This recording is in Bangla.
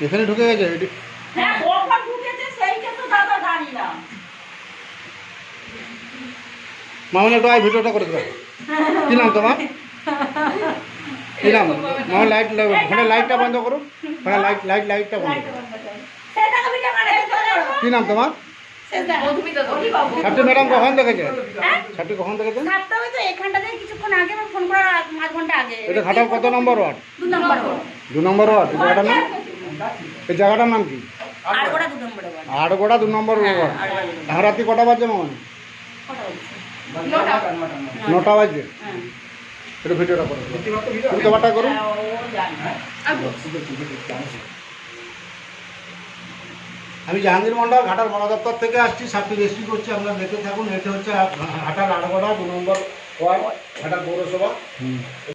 এখানে ঢুকে গেছে হ্যাঁ কখন ঢুকেছে সেইটা তো দাদা জানি না। মামনি একটু ভিডিওটা করে দেবে। কি নাম তোমার? কি নাম? মামনি ফোনের লাইটটা বন্ধ করুন। ফোনের লাইটটা বন্ধ করুন। কি নাম তোমার? ছাত্রী ম্যাডাম কখন দেখেছে? ছাত্রী কখন দেখেছে? এটা ঘাটাল কত নম্বর ওয়ার্ড? 2 নম্বর ওয়ার্ড। এই জায়গাটার নাম কি? আড়গোড়া 2 নম্বর ওয়ার্ড। রাত্রি কটা বাজে মামনি? 9টা বাজে। একটু ভিডিওটা করুন। ব্যাপারটা করুন। আমি জাহাঙ্গীর মন্ডল ঘাটাল বন দপ্তর থেকে আসছি। সাপটি রেস্কিউ করছি, আপনারা দেখতে থাকুন। এটা হচ্ছে ঘাটাল আড়গোড়া 2 নম্বর ওয়ার্ড, ঘাটাল পৌরসভা।